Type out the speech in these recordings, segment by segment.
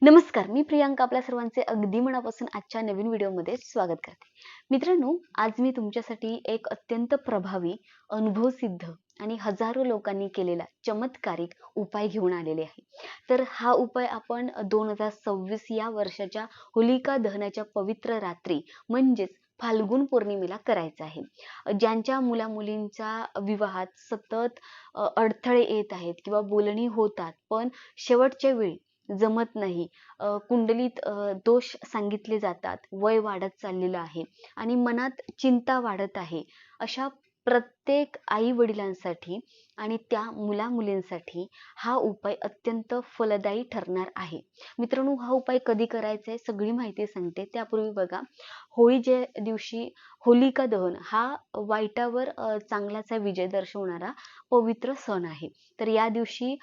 नमस्कार, मी प्रियांका आपल्या सर्वांचे अगदी मनापासून आजच्या नवीन व्हिडिओमध्ये स्वागत करते. मित्रांनो, आज मी तुमच्यासाठी एक अत्यंत प्रभावी, अनुभवसिद्ध आणि हजारो लोकांनी केलेला चमत्कारिक उपाय घेऊन आलेले आहे. तर हा उपाय आपण 2026 या वर्षाच्या होलिका दहनाच्या पवित्र रात्री म्हणजेच फाल्गुन पौर्णिमेला करायचा आहे. ज्यांच्या मुला-मुलींच्या विवाहात सतत अडथळे येत आहेत किंवा बोलणी होतात, पण शेवटच्या वेळी जमत नाही. कुंडलीत दोष सांगितले जातात, वय वाढत चाललेलं आहे आणि मनात चिंता वाढत आहे. अशा प्रत्येक आई-वडिलांसाठी आणि त्या मुला-मुलींसाठी हा उपाय अत्यंत फलदायी ठरणार आहे. मित्रांनो, हा उपाय कधी करायचा आहे सगळी माहिती सांगते. त्यापूर्वी बघा, होळीच्या दिवशी होलिका दहन हा वाईटावर चांगल्याचा विजय दर्शवणारा पवित्र सण आहे. तर या दिवशी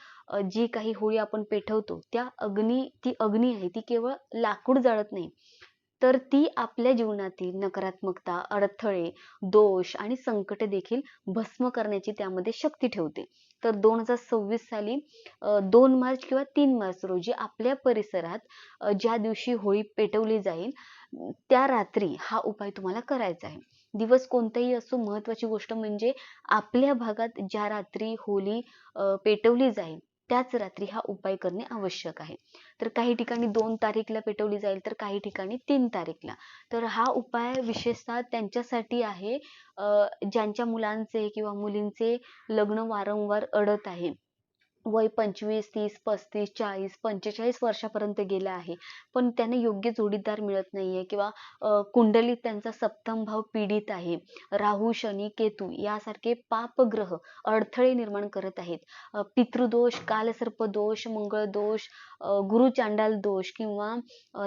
जी काही होळी आपण पेटवतो ती अग्नी आहे ती केवळ लाकूड जाळत नाही, तर ती आपल्या जीवनातील नकारात्मकता, अडथळे, दोष आणि संकटे देखील भस्म करण्याची त्यामध्ये शक्ती ठेवते. तर 2026 साली 2 मार्च किंवा 3 मार्च रोजी आपल्या परिसरात ज्या दिवशी होळी पेटवली जाईल त्या रात्री हा उपाय तुम्हाला करायचा आहे. दिवस कोणताही असो, महत्त्वाची गोष्ट म्हणजे आपल्या भागात ज्या रात्री होळी पेटवली जाईल त्याच रात्री हा उपाय करणे आवश्यक आहे. तर काही ठिकाणी 2 तारीखला पेटवली जाईल, तर काही ठिकाणी 3 तारीखला. तर हा उपाय विशेषतः त्यांच्यासाठी आहे ज्यांच्या मुलांचे किंवा मुलींचे लग्न वारंवार अडत आहे. वय 25, 30, 35, 40, 45 वर्षापर्यंत गेलं आहे. पण त्यांना योग्य जोडीदार मिळत नाहीये किंवा कुंडलीत त्यांचा सप्तम भाव पीडित आहे. राहू, शनी, केतू यासारखे पापग्रह अडथळे निर्माण करत आहेत. पितृदोष, कालसर्प दोष, मंगळ दोष, गुरुचांडाल दोष किंवा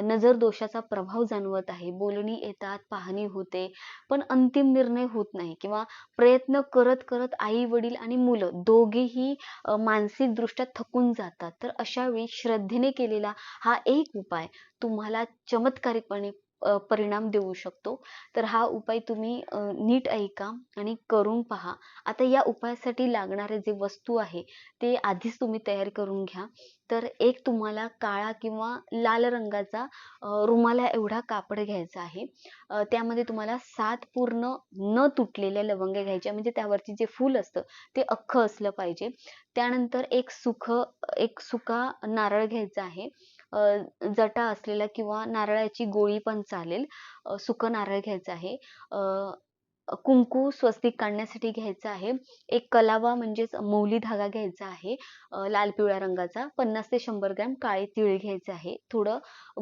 नजर दोषाचा प्रभाव जाणवत आहे. बोलणी येतात, पाहणी होते, पण अंतिम निर्णय होत नाही किंवा प्रयत्न करत करत आई वडील आणि मुलं दोघेही मानसिक दृष्ट्या थकून जातात. तर अशा वेळी श्रद्धेने केलेला हा एक उपाय तुम्हाला चमत्कारिकपणे परिणाम देऊ शकतो. तर हा उपाय तुम्ही नीट ऐका आणि करून पहा. आता या उपायासाठी लागणारे जे वस्तू आहे ते आधीच तुम्ही तयार करून घ्या. तर एक तुम्हाला काळा किंवा लाल रंगाचा रुमाला एवढा कापड घ्यायचा आहे. त्यामध्ये तुम्हाला 7 पूर्ण न तुटलेल्या लवंग्या घ्यायच्या, म्हणजे त्यावरती जे फूल असतं ते अख्खं असलं पाहिजे. त्यानंतर एक सुका नारळ घ्यायचा आहे. जटा असलेला किंवा नारळाची गोळी पण चालेल. सुकं नारळ घ्यायचं आहे. कुंकू स्वस्तिक काढण्यासाठी घ्यायचा आहे. एक कलावा म्हणजेच मौली धागा घ्यायचा आहे लाल पिवळ्या रंगाचा. 50 ते 100 ग्रॅम काळे तीळ घ्यायचे आहे. थोडं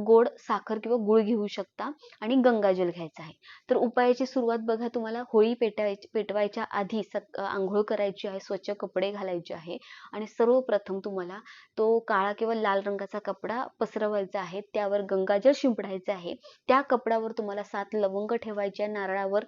गोड साखर किंवा गूळ घेऊ शकता आणि गंगाजल घ्यायचा आहे. तर उपायाची सुरुवात बघा, तुम्हाला होळी पेटवायच्या आधी अंघोळ करायची आहे, स्वच्छ कपडे घालायचे आहे आणि सर्वप्रथम तुम्हाला तो काळा किंवा लाल रंगाचा कपडा पसरवायचा आहे. त्यावर गंगाजल शिंपडायचे आहे. त्या कपड्यावर तुम्हाला 7 लवंग ठेवायचे, नारळावर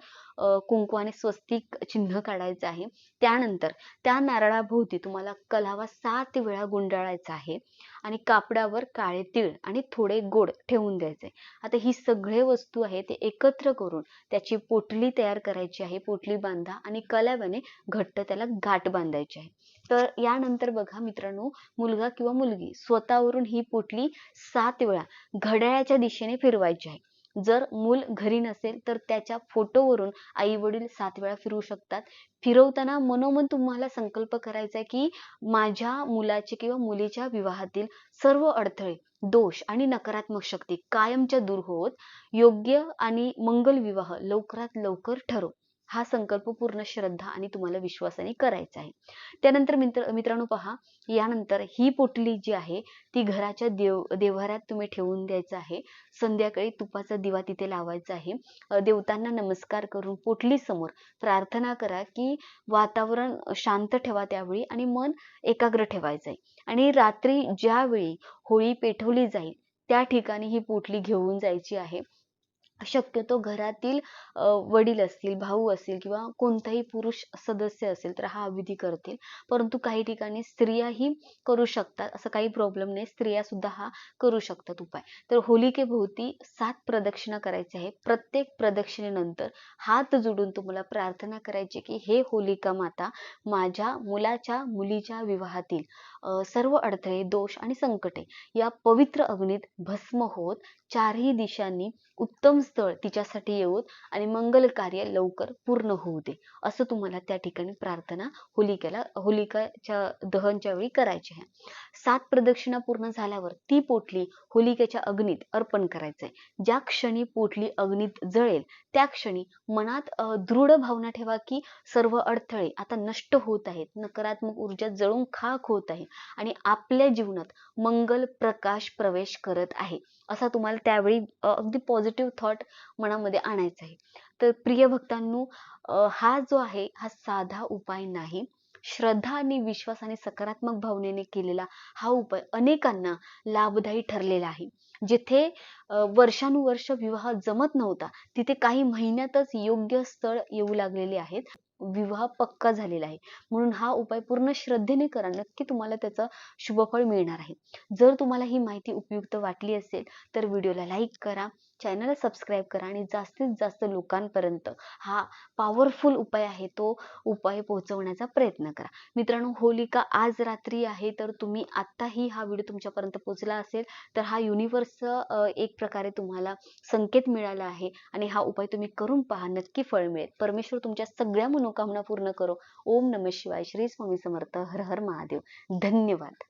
कुंकवाने स्वस्तिक चिन्ह काढायचं आहे. त्यानंतर त्या नारळाभोवती तुम्हाला कलावा 7 वेळा गुंडाळायचा आहे आणि कापडावर काळे तीळ आणि थोडे गोड ठेवून द्यायचे. आता ही सगळे वस्तू आहे ते एकत्र करून त्याची पोटली तयार करायची आहे. पोटली बांधा आणि कलाव्याने घट्ट त्याला गाठ बांधायची आहे. तर यानंतर बघा मित्रांनो, मुलगा किंवा मुलगी स्वतःवरून ही पोटली 7 वेळा घड्याळाच्या दिशेने फिरवायची आहे. जर मूल घरी नसेल तर त्याच्या फोटोवरून आई वडील 7 वेळा फिरवू शकतात. फिरवताना मनोमन तुम्हाला संकल्प करायचा आहे की माझ्या मुलाचे किंवा मुलीच्या विवाहातील सर्व अडथळे, दोष आणि नकारात्मक शक्ती कायमच्या दूर होत योग्य आणि मंगल विवाह लवकरात लवकर ठरो. हा संकल्प पूर्ण श्रद्धा आणि तुम्हाला विश्वासाने करायचा आहे. त्यानंतर मित्रांनो पहा, यानंतर ही पोटली जी आहे ती घराच्या देव्हाऱ्यात तुम्ही ठेवून द्यायचं आहे. संध्याकाळी तुपाचा दिवा तिथे लावायचा आहे. देवतांना नमस्कार करून पोटली समोर प्रार्थना करा की वातावरण शांत ठेवा त्यावेळी आणि मन एकाग्र ठेवायचं आहे. आणि रात्री ज्यावेळी होळी पेटवली जाईल त्या ठिकाणी ही पोटली घेऊन जायची आहे. शक्यतो घरातील वडील असतील, भाऊ असतील किंवा कोणताही पुरुष सदस्य असेल तर हा विधी करतील. परंतु काही ठिकाणी स्त्रियाही करू शकतात. असं काही प्रॉब्लेम नाही. स्त्रिया सुद्धा हा करू शकतात उपाय. तर होलिकेभोवती 7 प्रदक्षिणा करायच्या आहे. प्रत्येक प्रदक्षिणेनंतर हात जोडून तुम्हाला प्रार्थना करायची की हे होलिका माता, माझ्या मुलाच्या, मुलीच्या विवाहातील सर्व अडथळे, दोष आणि संकटे या पवित्र अग्नीत भस्म होत चारही दिशांनी उत्तम स्थळ तिच्यासाठी येवोत आणि मंगल कार्य लवकर पूर्ण होऊ दे. असं तुम्हाला त्या ठिकाणी प्रार्थना होलिकाच्या दहनच्या वेळी करायची आहे. 7 प्रदक्षिणा पूर्ण झाल्यावर ती पोटली होलिकेच्या अग्नीत अर्पण करायचंय. ज्या क्षणी पोटली अग्नीत जळेल त्या क्षणी मनात दृढ भावना ठेवा की सर्व अडथळे आता नष्ट होत आहेत. नकारात्मक ऊर्जा जळून खाक होत आहे आणि आपल्या जीवनात मंगल प्रकाश प्रवेश करत आहे. असा तुम्हाला त्यावेळी अगदी पॉझिटिव्ह थॉट मनामध्ये आणायचा आहे. तर प्रिय भक्तांनो, हा जो आहे हा साधा उपाय नाही. श्रद्धा आणि विश्वास आणि सकारात्मक भावनेने केलेला हा उपाय अनेकांना लाभदायी ठरलेला आहे. जिथे वर्षानुवर्ष विवाह जमत नव्हता, तिथे काही महिन्यातच योग्य स्थळ येऊ लागलेले आहेत. विवाह पक्का झालेला आहे. म्हणून हा उपाय पूर्ण श्रद्धेने करा. नक्की तुम्हाला त्याचं शुभफळ मिळणार आहे. जर तुम्हाला ही माहिती उपयुक्त वाटली असेल तर व्हिडिओला लाईक करा, चॅनलला सबस्क्राईब करा आणि जास्तीत जास्त लोकांपर्यंत हा पॉवरफुल उपाय आहे तो उपाय पोहोचवण्याचा प्रयत्न करा. मित्रांनो, होलिका आज रात्री आहे, तर तुम्ही आत्ताही हा व्हिडिओ तुमच्यापर्यंत पोहोचला असेल तर हा युनिव्हर्सचा एक प्रकारे तुम्हाला संकेत मिळाला आहे आणि हा उपाय तुम्ही करून पहा. नक्की फळ मिळेल. परमेश्वर तुमच्या सगळ्या मनोकामना पूर्ण करो. ओम नमः शिवाय. श्री स्वामी समर्थ. हर हर महादेव. धन्यवाद.